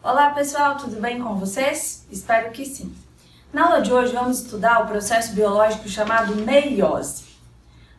Olá pessoal, tudo bem com vocês? Espero que sim. Na aula de hoje vamos estudar o processo biológico chamado meiose.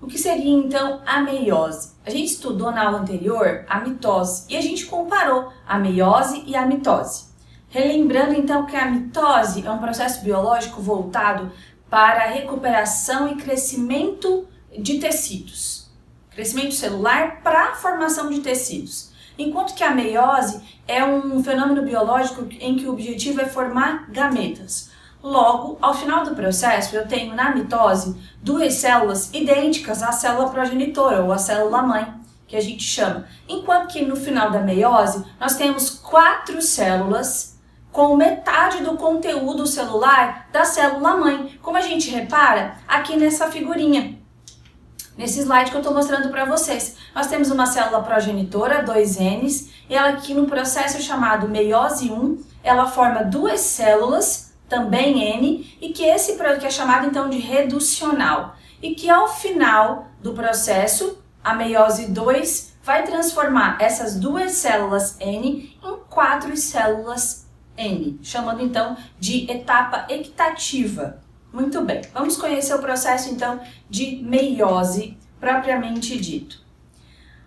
O que seria então a meiose? A gente estudou na aula anterior a mitose e a gente comparou a meiose e a mitose. Relembrando então que a mitose é um processo biológico voltado para a recuperação e crescimento de tecidos. Crescimento celular para a formação de tecidos. Enquanto que a meiose é um fenômeno biológico em que o objetivo é formar gametas. Logo, ao final do processo, eu tenho na mitose duas células idênticas à célula progenitora ou à célula mãe, que a gente chama. Enquanto que no final da meiose, nós temos 4 células com metade do conteúdo celular da célula mãe, como a gente repara aqui nessa figurinha. Nesse slide que eu estou mostrando para vocês, nós temos uma célula progenitora, 2 Ns, e ela aqui no processo chamado meiose 1, ela forma 2 células, também N, e que é chamado então de reducional. E que ao final do processo, a meiose 2 vai transformar essas 2 células N em 4 células N, chamando então de etapa equitativa. Muito bem, vamos conhecer o processo então de meiose propriamente dito.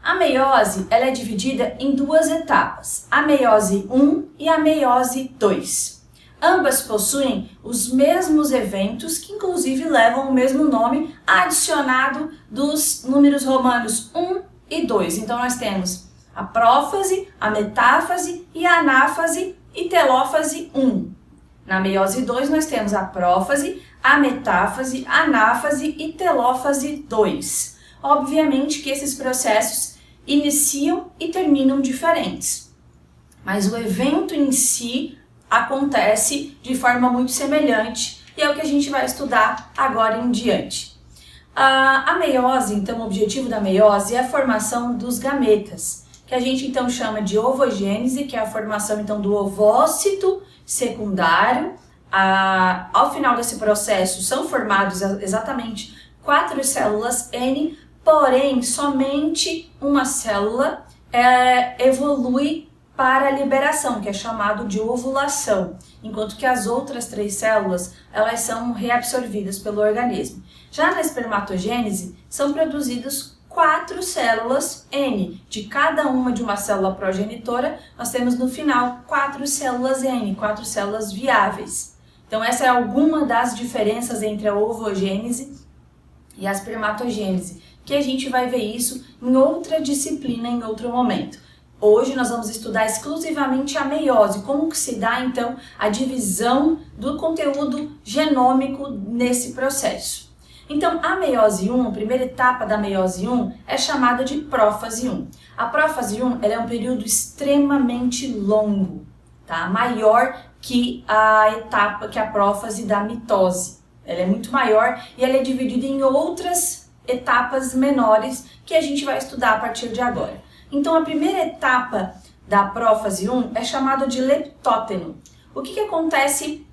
A meiose ela é dividida em 2 etapas, a meiose 1 e a meiose 2. Ambas possuem os mesmos eventos que inclusive levam o mesmo nome adicionado dos números romanos 1 e 2. Então nós temos a prófase, a metáfase e a anáfase e telófase 1. Na meiose 2 nós temos a prófase, a metáfase, a anáfase e telófase 2. Obviamente que esses processos iniciam e terminam diferentes, mas o evento em si acontece de forma muito semelhante e é o que a gente vai estudar agora em diante. A meiose, então, o objetivo da meiose é a formação dos gametas, que a gente então chama de ovogênese, que é a formação então do ovócito secundário. Ao final desse processo são formados exatamente 4 células N, porém somente uma célula evolui para a liberação, que é chamado de ovulação, enquanto que as outras 3 células elas são reabsorvidas pelo organismo. Já na espermatogênese são produzidas 4 células N. De cada uma de uma célula progenitora, nós temos no final 4 células N, 4 células viáveis. Então essa é alguma das diferenças entre a ovogênese e a espermatogênese, que a gente vai ver isso em outra disciplina, em outro momento. Hoje nós vamos estudar exclusivamente a meiose, como que se dá então a divisão do conteúdo genômico nesse processo. Então, a meiose 1, a primeira etapa da meiose 1, é chamada de prófase 1. A prófase 1 ela é um período extremamente longo, tá? Maior que a etapa, que a prófase da mitose. Ela é muito maior e ela é dividida em outras etapas menores que a gente vai estudar a partir de agora. Então, a primeira etapa da prófase 1 é chamada de leptóteno. O que acontece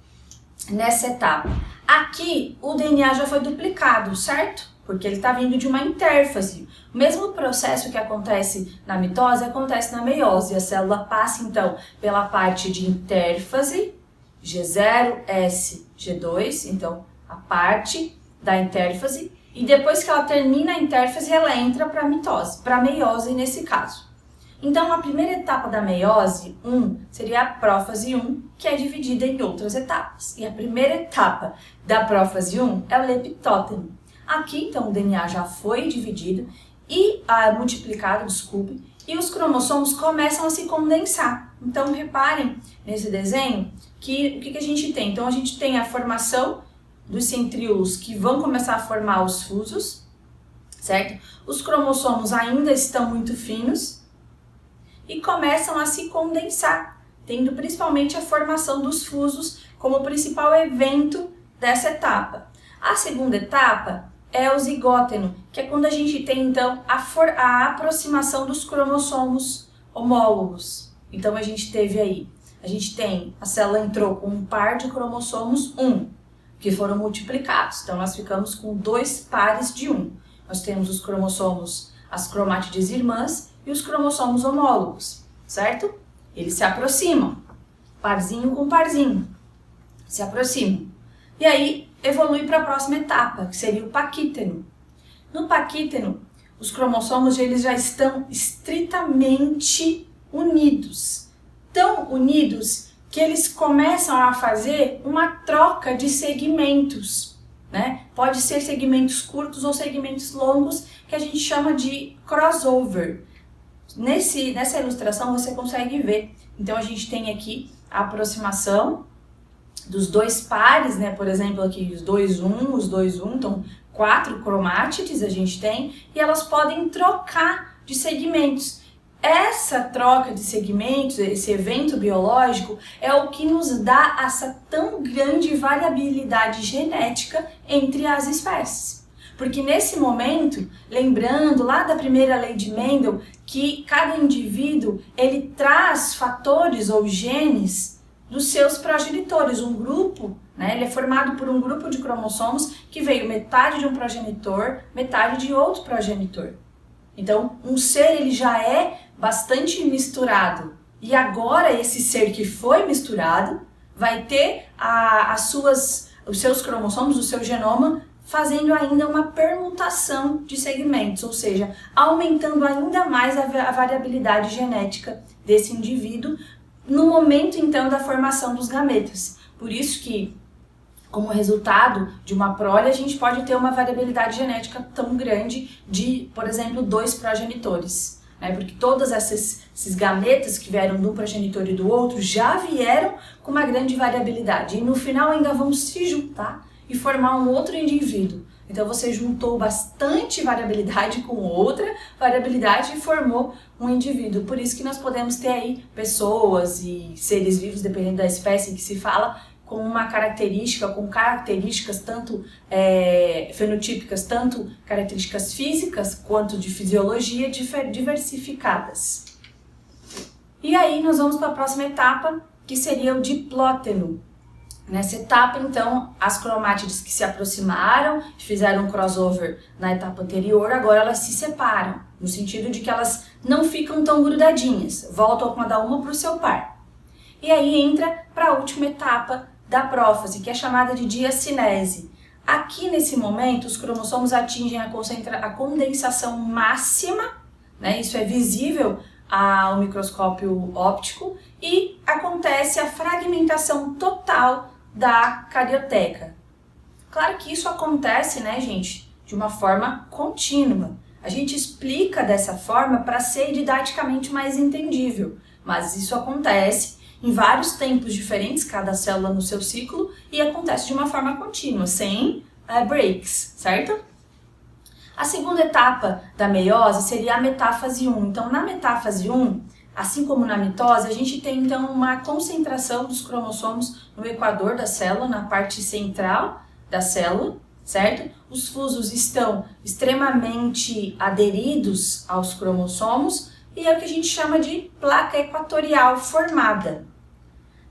nessa etapa? Aqui o DNA já foi duplicado, certo? Porque ele está vindo de uma intérfase. O mesmo processo que acontece na mitose acontece na meiose. A célula passa então pela parte de intérfase, G0, S, G2, então a parte da intérfase, e depois que ela termina a intérfase, ela entra para a mitose, para a meiose nesse caso. Então, a primeira etapa da meiose 1 seria a prófase 1, que é dividida em outras etapas. E a primeira etapa da prófase 1 é o leptóteno. Aqui, então, o DNA já foi dividido e multiplicado, e os cromossomos começam a se condensar. Então, reparem nesse desenho que o que a gente tem? Então, a gente tem a formação dos centríolos que vão começar a formar os fusos, certo? Os cromossomos ainda estão muito finos e começam a se condensar, tendo principalmente a formação dos fusos como o principal evento dessa etapa. A segunda etapa é o zigóteno, que é quando a gente tem então a aproximação dos cromossomos homólogos. Então a gente tem, a célula entrou com um par de cromossomos 1, que foram multiplicados. Então nós ficamos com 2 pares de 1. Nós temos os cromossomos as cromátides irmãs e os cromossomos homólogos, certo? Eles se aproximam, parzinho com parzinho, se aproximam. E aí evolui para a próxima etapa, que seria o paquíteno. No paquíteno, os cromossomos eles já estão estritamente unidos. Tão unidos que eles começam a fazer uma troca de segmentos, né? Pode ser segmentos curtos ou segmentos longos, que a gente chama de crossover. Nessa ilustração você consegue ver. Então a gente tem aqui a aproximação dos dois pares, né? Por exemplo, aqui os 2,1, então 4 cromátides a gente tem, e elas podem trocar de segmentos. Essa troca de segmentos, esse evento biológico, é o que nos dá essa tão grande variabilidade genética entre as espécies. Porque nesse momento, lembrando lá da primeira lei de Mendel, que cada indivíduo ele traz fatores ou genes dos seus progenitores, um grupo, né? Ele é formado por um grupo de cromossomos que veio metade de um progenitor, metade de outro progenitor. Então, um ser ele já é bastante misturado. E agora esse ser que foi misturado vai ter os seus cromossomos, o seu genoma, fazendo ainda uma permutação de segmentos, ou seja, aumentando ainda mais a variabilidade genética desse indivíduo no momento então da formação dos gametas. Por isso que, como resultado de uma prole, a gente pode ter uma variabilidade genética tão grande de, por exemplo, 2 progenitores, né? Porque todos esses gametas que vieram de um progenitor e do outro já vieram com uma grande variabilidade. E no final ainda vão se juntar e formar um outro indivíduo. Então você juntou bastante variabilidade com outra variabilidade e formou um indivíduo. Por isso que nós podemos ter aí pessoas e seres vivos, dependendo da espécie que se fala, com uma característica, com características tanto fenotípicas, tanto características físicas quanto de fisiologia diversificadas. E aí nós vamos para a próxima etapa, que seria o diplóteno. Nessa etapa, então, as cromátides que se aproximaram, fizeram um crossover na etapa anterior, agora elas se separam, no sentido de que elas não ficam tão grudadinhas, voltam cada uma para o seu par. E aí entra para a última etapa da prófase, que é chamada de diacinese. Aqui, nesse momento, os cromossomos atingem a condensação máxima, né? Isso é visível ao microscópio óptico, e acontece a fragmentação total da carioteca. Claro que isso acontece, né, gente, de uma forma contínua. A gente explica dessa forma para ser didaticamente mais entendível, mas isso acontece em vários tempos diferentes, cada célula no seu ciclo, e acontece de uma forma contínua, sem breaks, certo? A segunda etapa da meiose seria a metáfase 1. Então, na metáfase 1, assim como na mitose, a gente tem então uma concentração dos cromossomos no equador da célula, na parte central da célula, certo? Os fusos estão extremamente aderidos aos cromossomos e é o que a gente chama de placa equatorial formada.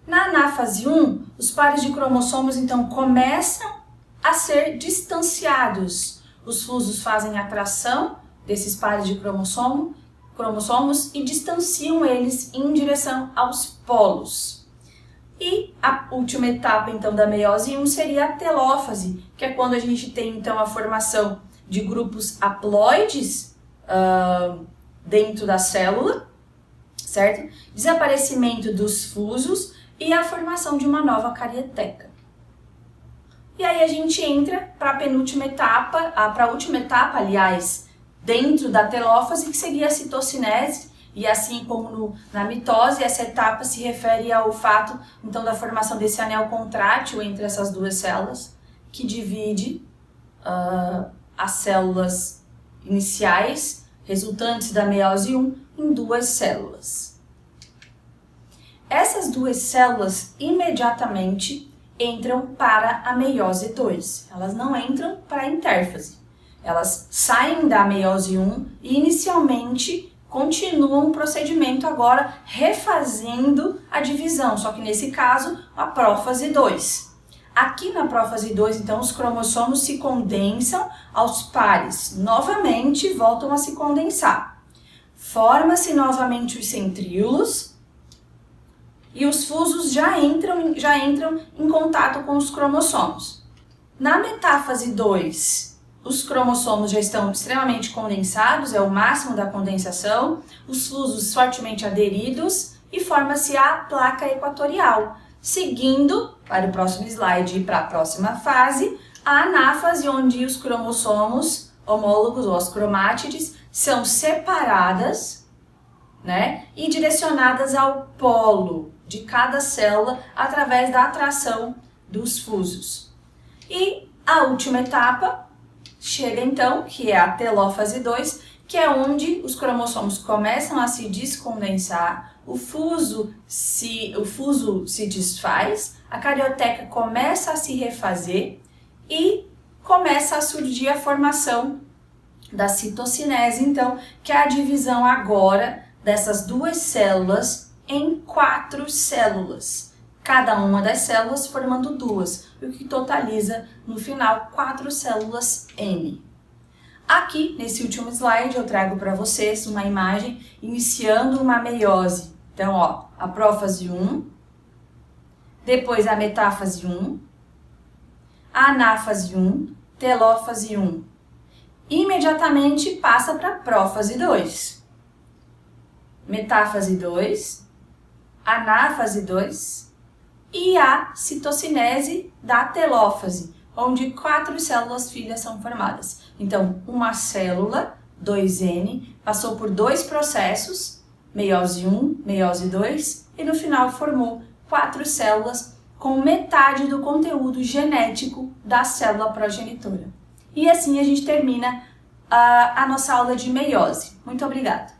Na anáfase 1, os pares de cromossomos então começam a ser distanciados. Os fusos fazem a atração desses pares de cromossomos e distanciam eles em direção aos polos. E a última etapa então da meiose 1 seria a telófase, que é quando a gente tem então a formação de grupos haploides dentro da célula, certo? Desaparecimento dos fusos e a formação de uma nova carioteca. E aí a gente entra para a penúltima etapa, para a última etapa, aliás, dentro da telófase, que seria a citocinese, e assim como na mitose, essa etapa se refere ao fato, então, da formação desse anel contrátil entre essas duas células, que divide as células iniciais, resultantes da meiose 1, em duas células. Essas duas células imediatamente entram para a meiose 2, elas não entram para a intérfase. Elas saem da meiose 1 e inicialmente continuam o procedimento agora refazendo a divisão, só que nesse caso a prófase 2. Aqui na prófase 2, então, os cromossomos se condensam aos pares. Novamente, voltam a se condensar. Forma-se novamente os centríolos e os fusos já entram em contato com os cromossomos. Na metáfase 2, os cromossomos já estão extremamente condensados, é o máximo da condensação, os fusos fortemente aderidos e forma-se a placa equatorial. Seguindo, para o próximo slide e para a próxima fase, a anáfase, onde os cromossomos homólogos ou as cromátides são separadas, né, e direcionadas ao polo de cada célula através da atração dos fusos. E a última etapa chega então, que é a telófase 2, que é onde os cromossomos começam a se descondensar, o fuso se desfaz, a carioteca começa a se refazer e começa a surgir a formação da citocinese, então, que é a divisão agora dessas duas células em 4 células. Cada uma das células formando 2, o que totaliza, no final, 4 células N. Aqui, nesse último slide, eu trago para vocês uma imagem iniciando uma meiose. Então, ó, a prófase 1, depois a metáfase 1, a anáfase 1, telófase 1. Imediatamente passa para a prófase 2. Metáfase 2, anáfase 2 e a citocinese da telófase, onde 4 células filhas são formadas. Então, uma célula, 2N, passou por 2 processos, meiose 1, meiose 2, e no final formou 4 células com metade do conteúdo genético da célula progenitora. E assim a gente termina a nossa aula de meiose. Muito obrigada!